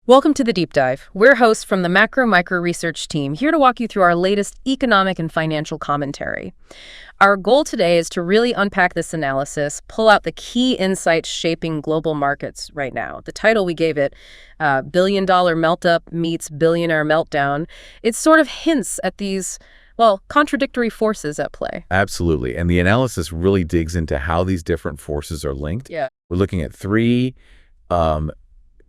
Welcome to the Deep Dive. We're hosts from the MacroMicro Research team, here to walk you through our latest economic and financial commentary. Our goal today is to really unpack this analysis, pull out the key insights shaping global markets right now. The title we gave it, Billion Dollar Meltup meets Billionaire Meltdown, it sort of hints at these, well, contradictory forces at play. Absolutely. And the analysis really digs into how these different forces are linked. Yeah. We're looking at three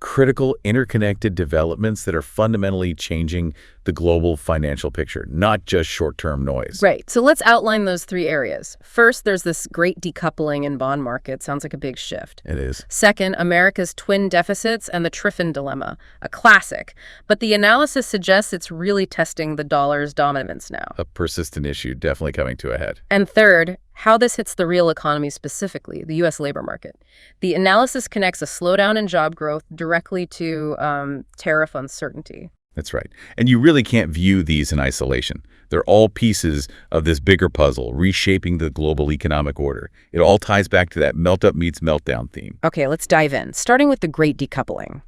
critical interconnected developments that are fundamentally changing the global financial picture, not just short-term noise. Right. So let's outline those three areas. First, there's this great decoupling in bond market. Sounds like a big shift. It is. Second, America's twin deficits and the Triffin Dilemma, a classic. But the analysis suggests it's really testing the dollar's dominance now. A persistent issue, definitely coming to a head. And third, how this hits the real economy specifically, the U.S. labor market. The analysis connects a slowdown in job growth directly to tariff uncertainty. That's right. And you really can't view these in isolation. They're all pieces of this bigger puzzle, reshaping the global economic order. It all ties back to that melt-up meets meltdown theme. Okay, let's dive in, starting with the great decoupling.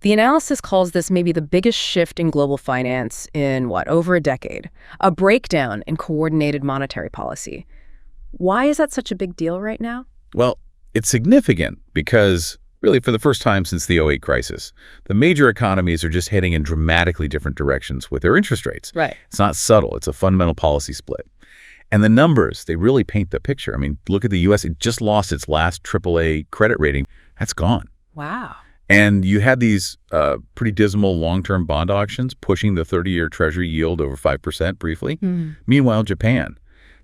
The analysis calls this maybe the biggest shift in global finance in, over a decade? A breakdown in coordinated monetary policy. Why is that such a big deal right now? Well, it's significant because, really, for the first time since the '08 crisis, the major economies are just heading in dramatically different directions with their interest rates. Right. It's not subtle. It's a fundamental policy split. And the numbers, they really paint the picture. I mean, look at the U.S. It just lost its last AAA credit rating. That's gone. Wow. And you had these pretty dismal long-term bond auctions pushing the 30-year Treasury yield over 5% briefly. Meanwhile, Japan,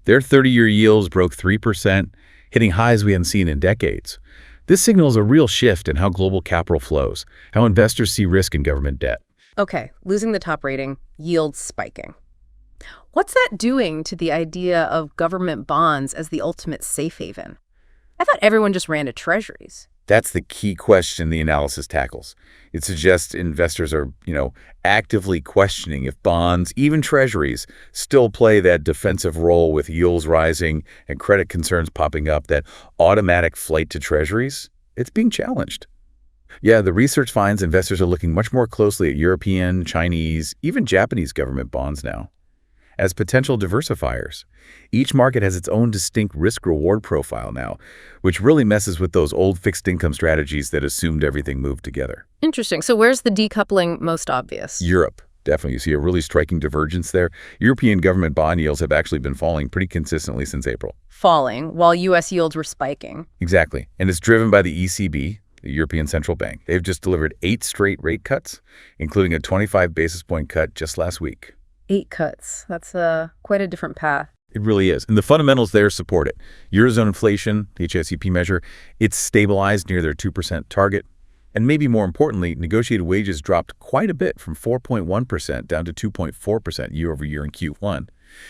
their 30-year yields broke 3%, hitting highs we hadn't seen in decades. This signals a real shift in how global capital flows, how investors see risk in government debt. Okay, losing the top rating, yields spiking. What's that doing to the idea of government bonds as the ultimate safe haven? I thought everyone just ran to treasuries. That's the key question the analysis tackles. It suggests investors are, actively questioning if bonds, even treasuries, still play that defensive role with yields rising and credit concerns popping up, that automatic flight to treasuries. It's being challenged. Yeah, the research finds investors are looking much more closely at European, Chinese, even Japanese government bonds now as potential diversifiers. Each market has its own distinct risk-reward profile now, which really messes with those old fixed income strategies that assumed everything moved together. Interesting. So where's the decoupling most obvious? Europe, definitely. You see a really striking divergence there. European government bond yields have actually been falling pretty consistently since April. Falling, while U.S. yields were spiking. Exactly. And it's driven by the ECB, the European Central Bank. They've just delivered 8 straight rate cuts, including a 25 basis point cut just last week. 8 cuts. That's quite a different path. It really is. And the fundamentals there support it. Eurozone inflation, the HICP measure, it's stabilized near their 2% target. And maybe more importantly, negotiated wages dropped quite a bit from 4.1% down to 2.4% year over year in Q1.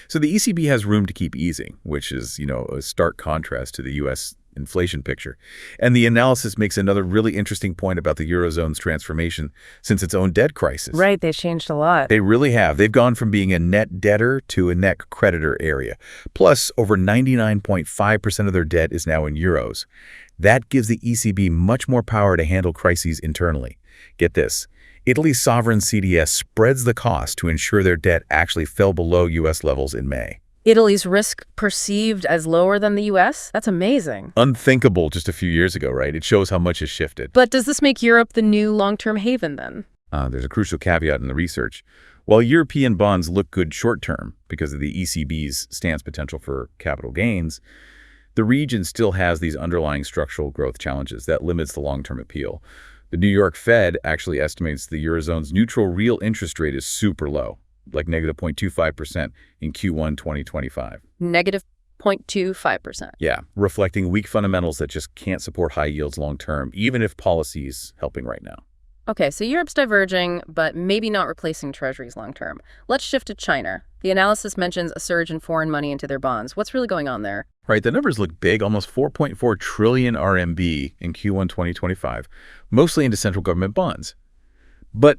So the ECB has room to keep easing, which is, a stark contrast to the U.S. inflation picture. And the analysis makes another really interesting point about the Eurozone's transformation since its own debt crisis. Right, they changed a lot. They really have. They've gone from being a net debtor to a net creditor area. Plus, over 99.5% of their debt is now in euros. That gives the ECB much more power to handle crises internally. Get this. Italy's sovereign CDS spreads the cost to ensure their debt actually fell below U.S. levels in May. Italy's risk perceived as lower than the U.S.? That's amazing. Unthinkable just a few years ago, right? It shows how much has shifted. But does this make Europe the new long-term haven then? There's a crucial caveat in the research. While European bonds look good short-term because of the ECB's stance potential for capital gains, the region still has these underlying structural growth challenges that limits the long-term appeal. The New York Fed actually estimates the Eurozone's neutral real interest rate is super low, like negative 0.25% in Q1 2025. Negative 0.25%. Yeah, reflecting weak fundamentals that just can't support high yields long-term, even if policy's helping right now. Okay, so Europe's diverging, but maybe not replacing treasuries long-term. Let's shift to China. The analysis mentions a surge in foreign money into their bonds. What's really going on there? Right, the numbers look big, almost 4.4 trillion RMB in Q1 2025, mostly into central government bonds. But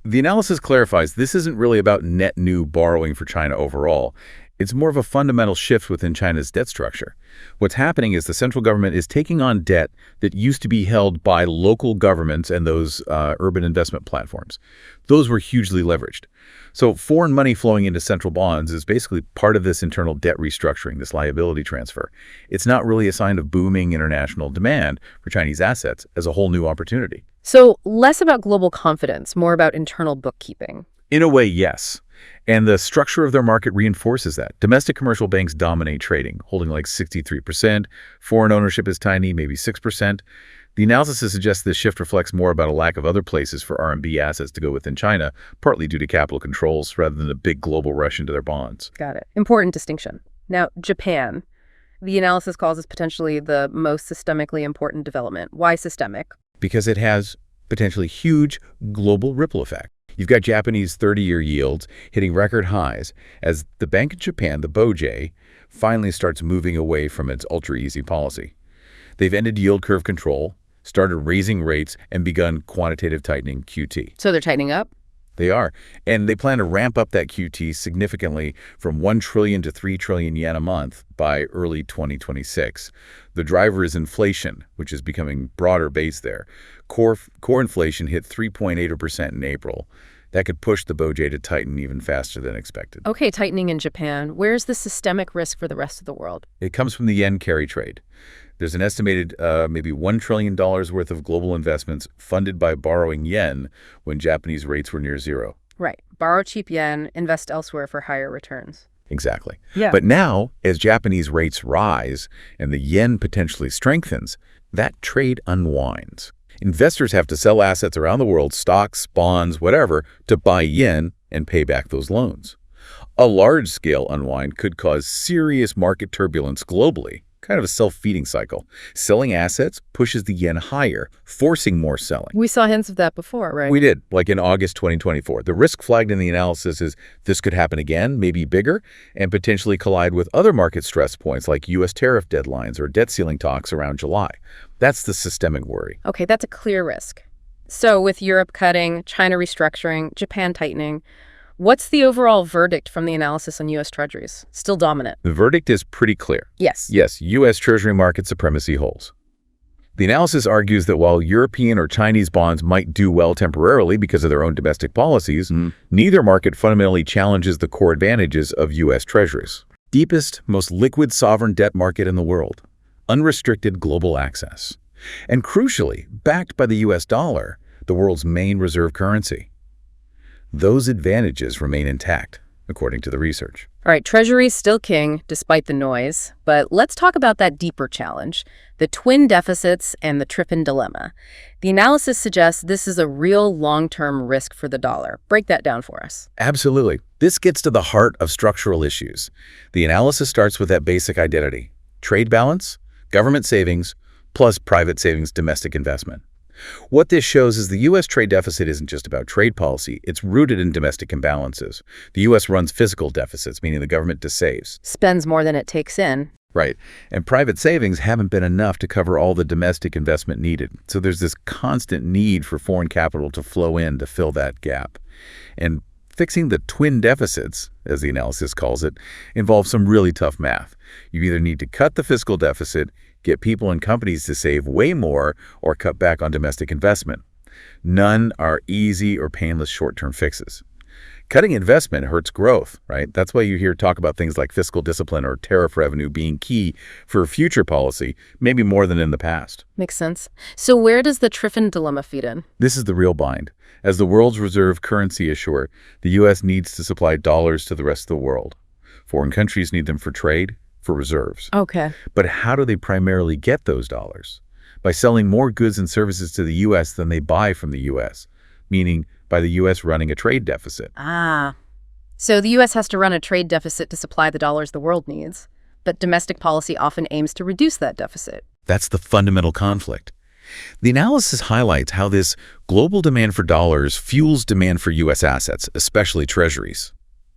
the analysis clarifies this isn't really about net new borrowing for China overall. It's more of a fundamental shift within China's debt structure. What's happening is the central government is taking on debt that used to be held by local governments and those urban investment platforms. Those were hugely leveraged. So foreign money flowing into central bonds is basically part of this internal debt restructuring, this liability transfer. It's not really a sign of booming international demand for Chinese assets as a whole new opportunity. So less about global confidence, more about internal bookkeeping. In a way, yes. And the structure of their market reinforces that. Domestic commercial banks dominate trading, holding like 63%. Foreign ownership is tiny, maybe 6%. The analysis suggests this shift reflects more about a lack of other places for RMB assets to go within China, partly due to capital controls rather than a big global rush into their bonds. Got it. Important distinction. Now, Japan. The analysis calls this potentially the most systemically important development. Why systemic? Because it has potentially huge global ripple effect. You've got Japanese 30-year yields hitting record highs as the Bank of Japan, the BOJ, finally starts moving away from its ultra-easy policy. They've ended yield curve control, started raising rates, and begun quantitative tightening, QT. So they're tightening up? They are. And they plan to ramp up that QT significantly from 1 trillion to 3 trillion yen a month by early 2026. The driver is inflation, which is becoming broader base there. Core inflation hit 3.8% in April. That could push the BOJ to tighten even faster than expected. Okay, tightening in Japan. Where's the systemic risk for the rest of the world? It comes from the yen carry trade. There's an estimated maybe $1 trillion worth of global investments funded by borrowing yen when Japanese rates were near zero. Right. Borrow cheap yen, invest elsewhere for higher returns. Exactly. Yeah. But now, as Japanese rates rise and the yen potentially strengthens, that trade unwinds. Investors have to sell assets around the world, stocks, bonds, whatever, to buy yen and pay back those loans. A large-scale unwind could cause serious market turbulence globally, kind of a self-feeding cycle. Selling assets pushes the yen higher, forcing more selling. We saw hints of that before, right? We did, like in August 2024. The risk flagged in the analysis is this could happen again, maybe bigger, and potentially collide with other market stress points like US tariff deadlines or debt ceiling talks around July. That's the systemic worry. Okay, that's a clear risk. So with Europe cutting, China restructuring, Japan tightening, what's the overall verdict from the analysis on US Treasuries? Still dominant. The verdict is pretty clear. Yes. Yes, US Treasury market supremacy holds. The analysis argues that while European or Chinese bonds might do well temporarily because of their own domestic policies, neither market fundamentally challenges the core advantages of US Treasuries. Deepest, most liquid sovereign debt market in the world. Unrestricted global access. And crucially, backed by the US dollar, the world's main reserve currency. Those advantages remain intact, according to the research. All right, Treasury's still king, despite the noise. But let's talk about that deeper challenge, the twin deficits and the Triffin Dilemma. The analysis suggests this is a real long-term risk for the dollar. Break that down for us. Absolutely. This gets to the heart of structural issues. The analysis starts with that basic identity. Trade balance, government savings, plus private savings domestic investment. What this shows is the U.S. trade deficit isn't just about trade policy. It's rooted in domestic imbalances. The U.S. runs fiscal deficits, meaning the government dissaves. Spends more than it takes in. Right. And private savings haven't been enough to cover all the domestic investment needed. So there's this constant need for foreign capital to flow in to fill that gap. And fixing the twin deficits, as the analysis calls it, involves some really tough math. You either need to cut the fiscal deficit, get people and companies to save way more, or cut back on domestic investment. None are easy or painless short-term fixes. Cutting investment hurts growth, right? That's why you hear talk about things like fiscal discipline or tariff revenue being key for future policy, maybe more than in the past. Makes sense. So where does the Triffin Dilemma feed in? This is the real bind. As the world's reserve currency issuer, the U.S. needs to supply dollars to the rest of the world. Foreign countries need them for trade, for reserves. Okay. But how do they primarily get those dollars? By selling more goods and services to the U.S. than they buy from the U.S., meaning by the U.S. running a trade deficit. So the U.S. has to run a trade deficit to supply the dollars the world needs, but domestic policy often aims to reduce that deficit. That's the fundamental conflict. The analysis highlights how this global demand for dollars fuels demand for U.S. assets, especially treasuries,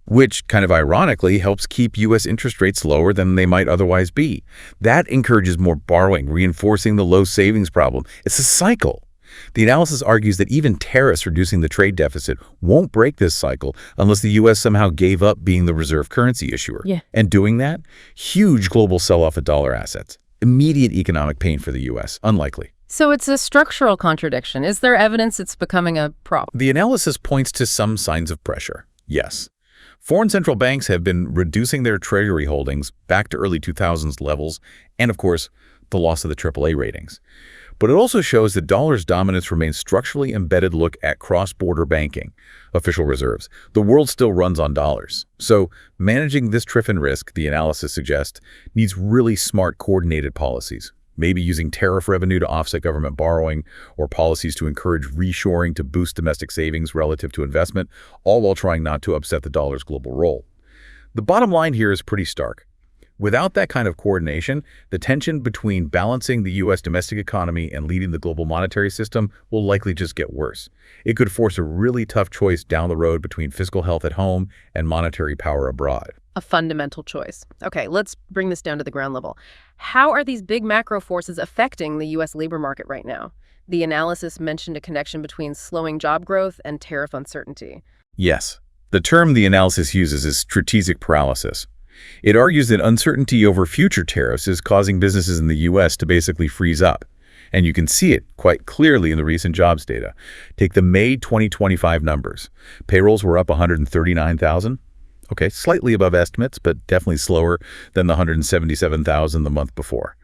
which kind of ironically helps keep U.S. interest rates lower than they might otherwise be. That encourages more borrowing, reinforcing the low savings problem. It's a cycle. The analysis argues that even tariffs reducing the trade deficit won't break this cycle unless the U.S. somehow gave up being the reserve currency issuer. Yeah. And doing that, huge global sell-off of dollar assets. Immediate economic pain for the U.S. Unlikely. So it's a structural contradiction. Is there evidence it's becoming a problem? The analysis points to some signs of pressure. Yes. Foreign central banks have been reducing their treasury holdings back to early 2000s levels, and of course, the loss of the AAA ratings. But it also shows that dollar's dominance remains structurally embedded. Look at cross-border banking, official reserves. The world still runs on dollars. So managing this Triffin risk, the analysis suggests, needs really smart coordinated policies. Maybe using tariff revenue to offset government borrowing, or policies to encourage reshoring to boost domestic savings relative to investment, all while trying not to upset the dollar's global role. The bottom line here is pretty stark. Without that kind of coordination, the tension between balancing the U.S. domestic economy and leading the global monetary system will likely just get worse. It could force a really tough choice down the road between fiscal health at home and monetary power abroad. A fundamental choice. Okay, let's bring this down to the ground level. How are these big macro forces affecting the U.S. labor market right now? The analysis mentioned a connection between slowing job growth and tariff uncertainty. Yes. The term the analysis uses is strategic paralysis. It argues that uncertainty over future tariffs is causing businesses in the U.S. to basically freeze up. And you can see it quite clearly in the recent jobs data. Take the May 2025 numbers. Payrolls were up 139,000. Okay, slightly above estimates, but definitely slower than the 177,000 the month before.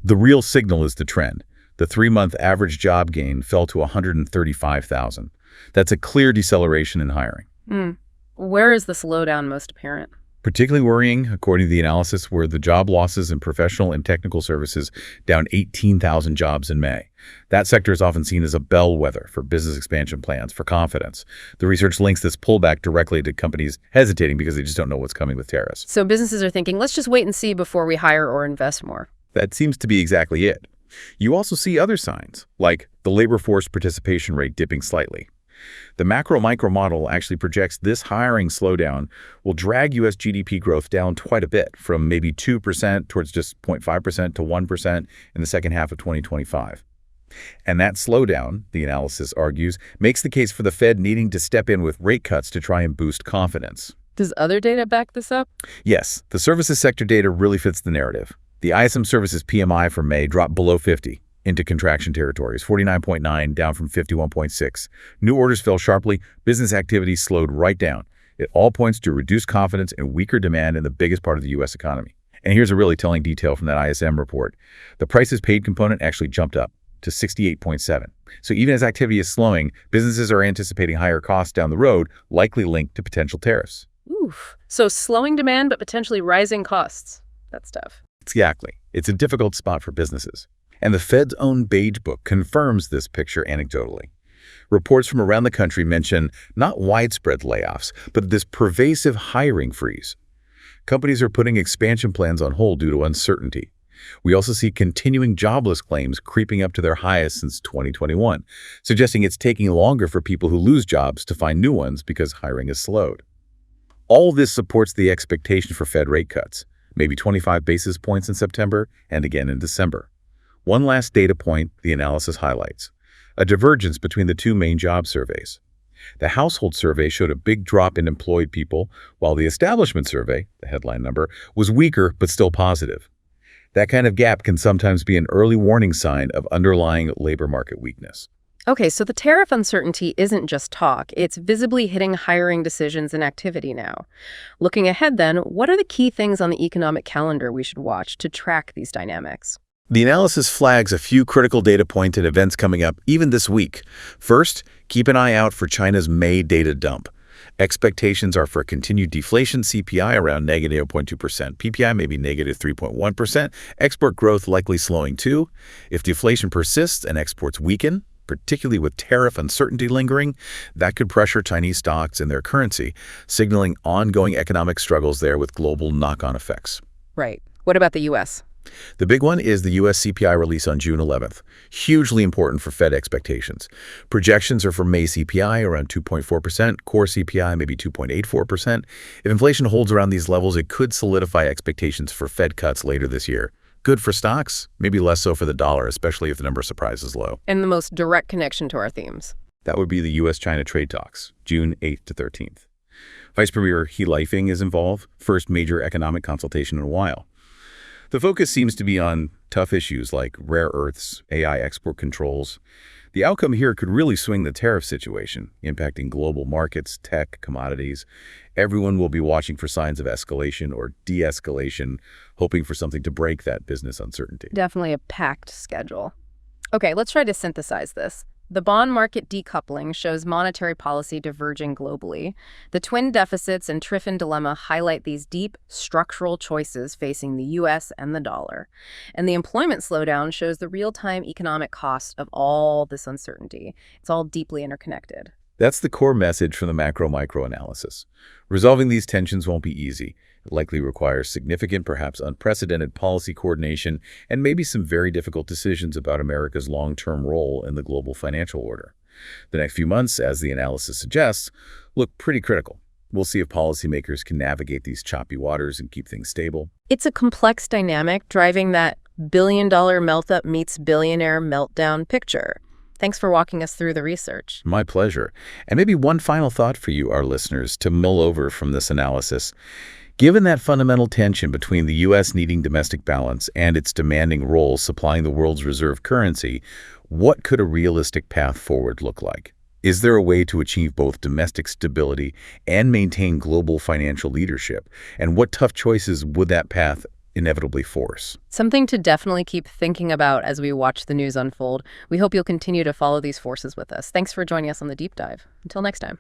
The real signal is the trend. The 3-month average job gain fell to 135,000. That's a clear deceleration in hiring. Where is the slowdown most apparent? Particularly worrying, according to the analysis, were the job losses in professional and technical services, down 18,000 jobs in May. That sector is often seen as a bellwether for business expansion plans, for confidence. The research links this pullback directly to companies hesitating because they just don't know what's coming with tariffs. So businesses are thinking, let's just wait and see before we hire or invest more. That seems to be exactly it. You also see other signs, like the labor force participation rate dipping slightly. The MacroMicro model actually projects this hiring slowdown will drag U.S. GDP growth down quite a bit, from maybe 2% towards just 0.5% to 1% in the second half of 2025. And that slowdown, the analysis argues, makes the case for the Fed needing to step in with rate cuts to try and boost confidence. Does other data back this up? Yes, the services sector data really fits the narrative. The ISM Services PMI for May dropped below 50. Into contraction territories, 49.9, down from 51.6. New orders fell sharply. Business activity slowed right down. It all points to reduced confidence and weaker demand in the biggest part of the U.S. economy. And here's a really telling detail from that ISM report. The prices paid component actually jumped up to 68.7. So even as activity is slowing, businesses are anticipating higher costs down the road, likely linked to potential tariffs. Oof. So slowing demand, but potentially rising costs. That's tough. Exactly. It's a difficult spot for businesses. And the Fed's own Beige Book confirms this picture anecdotally. Reports from around the country mention not widespread layoffs, but this pervasive hiring freeze. Companies are putting expansion plans on hold due to uncertainty. We also see continuing jobless claims creeping up to their highest since 2021, suggesting it's taking longer for people who lose jobs to find new ones because hiring is slowed. All this supports the expectation for Fed rate cuts, maybe 25 basis points in September and again in December. One last data point the analysis highlights: a divergence between the two main job surveys. The household survey showed a big drop in employed people, while the establishment survey, the headline number, was weaker but still positive. That kind of gap can sometimes be an early warning sign of underlying labor market weakness. Okay, so the tariff uncertainty isn't just talk. It's visibly hitting hiring decisions and activity now. Looking ahead then, what are the key things on the economic calendar we should watch to track these dynamics? The analysis flags a few critical data points and events coming up even this week. First, keep an eye out for China's May data dump. Expectations are for a continued deflation, CPI around negative 0.2%, PPI maybe negative 3.1%, export growth likely slowing too. If deflation persists and exports weaken, particularly with tariff uncertainty lingering, that could pressure Chinese stocks and their currency, signaling ongoing economic struggles there with global knock-on effects. Right. What about the U.S.? The big one is the U.S. CPI release on June 11th, hugely important for Fed expectations. Projections are for May CPI around 2.4%, core CPI maybe 2.84%. If inflation holds around these levels, it could solidify expectations for Fed cuts later this year. Good for stocks, maybe less so for the dollar, especially if the number of surprises is low. And the most direct connection to our themes. That would be the US-China trade talks, June 8th to 13th. Vice Premier He Lifeng is involved, first major economic consultation in a while. The focus seems to be on tough issues like rare earths, AI export controls. The outcome here could really swing the tariff situation, impacting global markets, tech, commodities. Everyone will be watching for signs of escalation or de-escalation, hoping for something to break that business uncertainty. Definitely a packed schedule. Okay, let's try to synthesize this. The bond market decoupling shows monetary policy diverging globally. The twin deficits and Triffin Dilemma highlight these deep structural choices facing the U.S. and the dollar. And the employment slowdown shows the real-time economic cost of all this uncertainty. It's all deeply interconnected. That's the core message from the macro-micro analysis. Resolving these tensions won't be easy. It likely requires significant, perhaps unprecedented policy coordination and maybe some very difficult decisions about America's long-term role in the global financial order. The next few months, as the analysis suggests, look pretty critical. We'll see if policymakers can navigate these choppy waters and keep things stable. It's a complex dynamic driving that billion-dollar melt-up meets billionaire meltdown picture. Thanks for walking us through the research. My pleasure. And maybe one final thought for you, our listeners, to mull over from this analysis. Given that fundamental tension between the U.S. needing domestic balance and its demanding role supplying the world's reserve currency, what could a realistic path forward look like? Is there a way to achieve both domestic stability and maintain global financial leadership? And what tough choices would that path inevitably force? Something to definitely keep thinking about as we watch the news unfold. We hope you'll continue to follow these forces with us. Thanks for joining us on the Deep Dive. Until next time.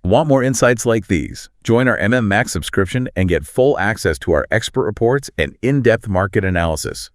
Want more insights like these? Join our MM Max subscription and get full access to our expert reports and in-depth market analysis.